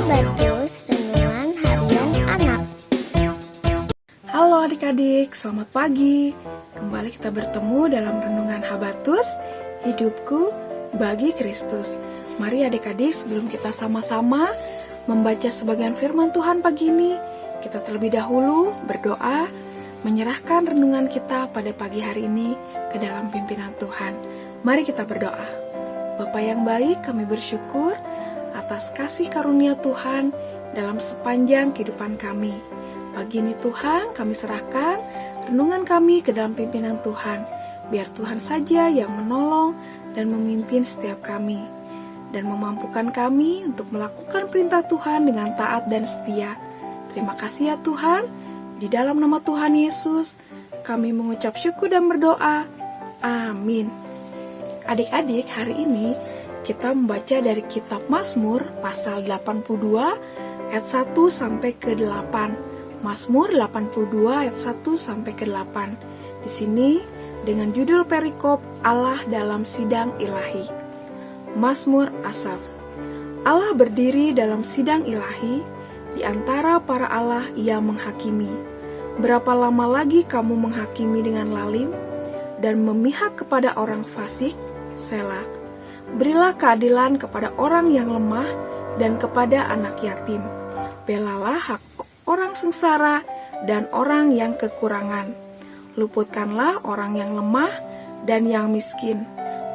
Habatus Renungan Harian Anak. Halo adik-adik, selamat pagi. Kembali kita bertemu dalam Renungan Habatus, Hidupku bagi Kristus. Mari adik-adik, sebelum kita sama-sama membaca sebagian firman Tuhan pagi ini, kita terlebih dahulu berdoa, menyerahkan renungan kita pada pagi hari ini ke dalam pimpinan Tuhan. Mari kita berdoa. Bapa yang baik, kami bersyukur atas kasih karunia Tuhan dalam sepanjang kehidupan kami. Pagi ini Tuhan, kami serahkan renungan kami ke dalam pimpinan Tuhan. Biar Tuhan saja yang menolong dan memimpin setiap kami, dan memampukan kami untuk melakukan perintah Tuhan dengan taat dan setia. Terima kasih ya Tuhan. Di dalam nama Tuhan Yesus, kami mengucap syukur dan berdoa. Amin. Adik-adik, hari ini kita membaca dari kitab Mazmur pasal 82 ayat 1 sampai ke 8. Mazmur 82 ayat 1 sampai ke 8. Di sini dengan judul perikop Allah dalam sidang ilahi. Mazmur Asaf. Allah berdiri dalam sidang ilahi, di antara para Allah ia menghakimi. Berapa lama lagi kamu menghakimi dengan lalim dan memihak kepada orang fasik? Selah. Berilah keadilan kepada orang yang lemah dan kepada anak yatim. Belalah hak orang sengsara dan orang yang kekurangan. Luputkanlah orang yang lemah dan yang miskin.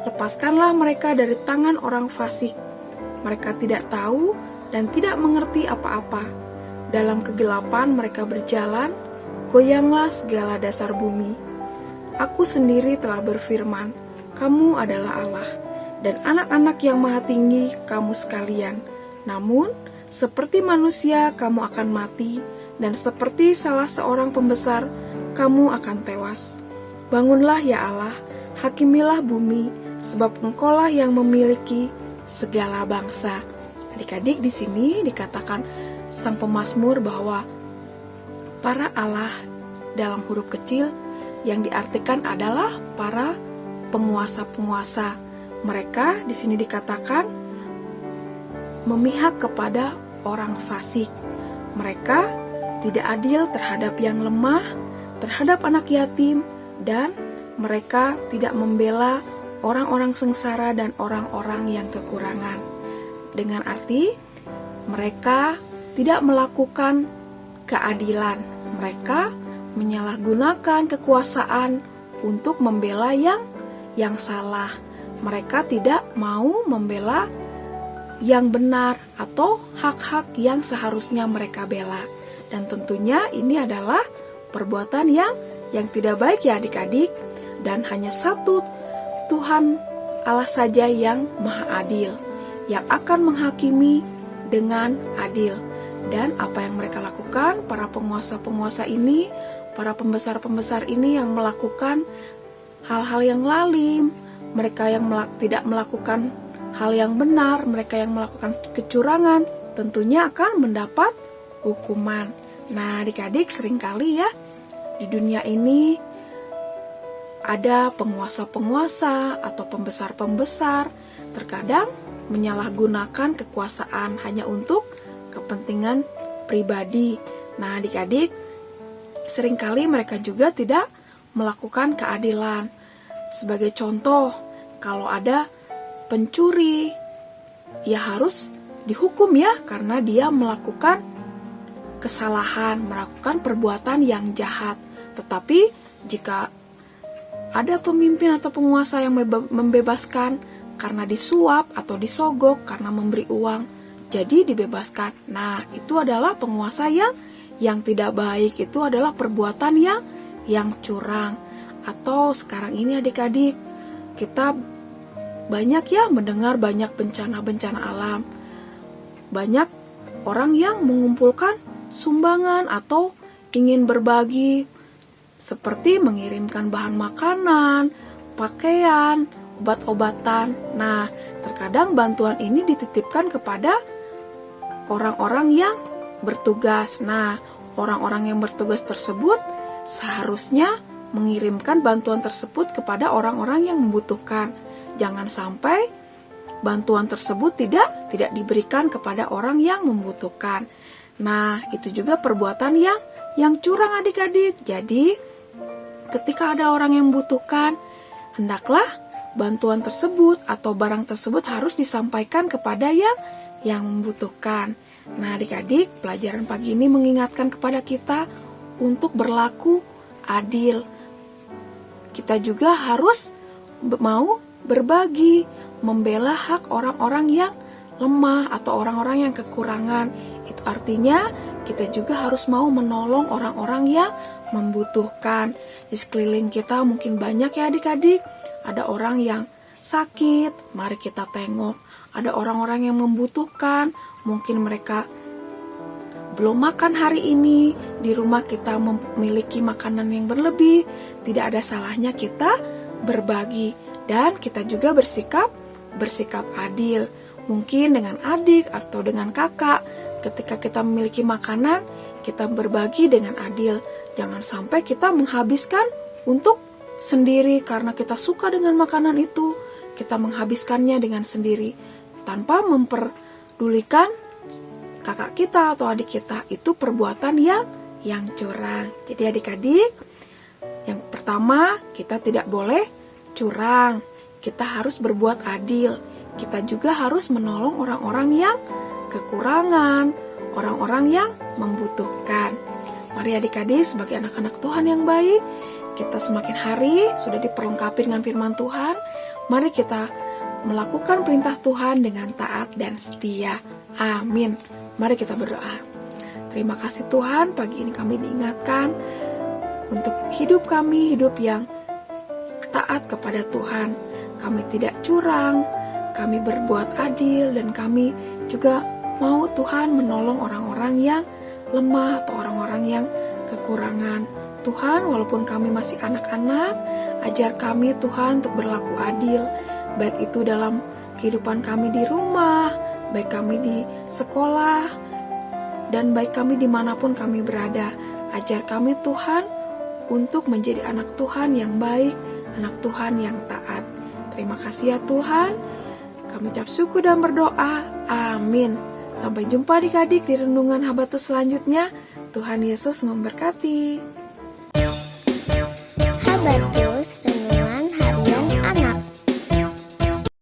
Lepaskanlah mereka dari tangan orang fasik. Mereka tidak tahu dan tidak mengerti apa-apa. Dalam kegelapan mereka berjalan, goyanglah segala dasar bumi. Aku sendiri telah berfirman, kamu adalah Allah, dan anak-anak yang maha tinggi kamu sekalian. Namun, seperti manusia kamu akan mati, dan seperti salah seorang pembesar kamu akan tewas. Bangunlah ya Allah, hakimilah bumi, sebab engkaulah yang memiliki segala bangsa. Adik-adik, di sini dikatakan sang pemazmur bahwa para Allah dalam huruf kecil yang diartikan adalah para penguasa-penguasa. Mereka di sini dikatakan memihak kepada orang fasik. Mereka tidak adil terhadap yang lemah, terhadap anak yatim, dan mereka tidak membela orang-orang sengsara dan orang-orang yang kekurangan. Dengan arti, mereka tidak melakukan keadilan. Mereka menyalahgunakan kekuasaan untuk membela yang salah. Mereka tidak mau membela yang benar atau hak-hak yang seharusnya mereka bela. Dan tentunya ini adalah perbuatan yang tidak baik ya adik-adik. Dan hanya satu Tuhan Allah saja yang maha adil, yang akan menghakimi dengan adil. Dan apa yang mereka lakukan, para penguasa-penguasa ini, para pembesar-pembesar ini yang melakukan hal-hal yang lalim, mereka yang tidak melakukan hal yang benar, mereka yang melakukan kecurangan, tentunya akan mendapat hukuman. Nah, adik-adik, seringkali ya, di dunia ini ada penguasa-penguasa atau pembesar-pembesar, terkadang menyalahgunakan kekuasaan hanya untuk kepentingan pribadi. Nah, adik-adik, seringkali mereka juga tidak melakukan keadilan. Sebagai contoh, kalau ada pencuri, ya harus dihukum ya, karena dia melakukan kesalahan, melakukan perbuatan yang jahat. Tetapi jika ada pemimpin atau penguasa yang membebaskan karena disuap atau disogok karena memberi uang, jadi dibebaskan. Nah, itu adalah penguasa yang tidak baik, itu adalah perbuatan yang curang. Atau sekarang ini adik-adik, kita banyak ya mendengar banyak bencana-bencana alam. Banyak orang yang mengumpulkan sumbangan atau ingin berbagi, seperti mengirimkan bahan makanan, pakaian, obat-obatan. Nah, terkadang bantuan ini dititipkan kepada orang-orang yang bertugas. Nah, orang-orang yang bertugas tersebut seharusnya mengirimkan bantuan tersebut kepada orang-orang yang membutuhkan. Jangan sampai bantuan tersebut tidak diberikan kepada orang yang membutuhkan. Nah, itu juga perbuatan yang curang adik-adik. Jadi, ketika ada orang yang membutuhkan, hendaklah bantuan tersebut atau barang tersebut harus disampaikan kepada yang membutuhkan. Nah, adik-adik, pelajaran pagi ini mengingatkan kepada kita untuk berlaku adil. Kita juga harus mau berbagi, membela hak orang-orang yang lemah atau orang-orang yang kekurangan. Itu artinya kita juga harus mau menolong orang-orang yang membutuhkan. Di sekeliling kita mungkin banyak ya adik-adik, ada orang yang sakit, mari kita tengok. Ada orang-orang yang membutuhkan, mungkin mereka belum makan hari ini, di rumah kita memiliki makanan yang berlebih, tidak ada salahnya kita berbagi. Dan kita juga bersikap adil. Mungkin dengan adik atau dengan kakak, ketika kita memiliki makanan, kita berbagi dengan adil. Jangan sampai kita menghabiskan untuk sendiri karena kita suka dengan makanan itu, kita menghabiskannya dengan sendiri tanpa memperdulikan kakak kita atau adik kita. Itu perbuatan yang curang. Jadi adik-adik, yang pertama, kita tidak boleh curang. Kita harus berbuat adil. Kita juga harus menolong orang-orang yang kekurangan, orang-orang yang membutuhkan. Mari adik-adik, sebagai anak-anak Tuhan yang baik, kita semakin hari sudah diperlengkapi dengan firman Tuhan. Mari kita melakukan perintah Tuhan dengan taat dan setia. Amin. Mari kita berdoa. Terima kasih Tuhan, pagi ini kami diingatkan untuk hidup kami, hidup yang taat kepada Tuhan. Kami tidak curang, kami berbuat adil, dan kami juga mau Tuhan menolong orang-orang yang lemah atau orang-orang yang kekurangan. Tuhan, walaupun kami masih anak-anak, ajar kami Tuhan untuk berlaku adil, baik itu dalam kehidupan kami di rumah, baik kami di sekolah, dan baik kami dimanapun kami berada. Ajar kami Tuhan untuk menjadi anak Tuhan yang baik, anak Tuhan yang taat. Terima kasih ya Tuhan. Kami ucap syukur dan berdoa. Amin. Sampai jumpa adik-adik di renungan Habatus selanjutnya. Tuhan Yesus memberkati. Habatus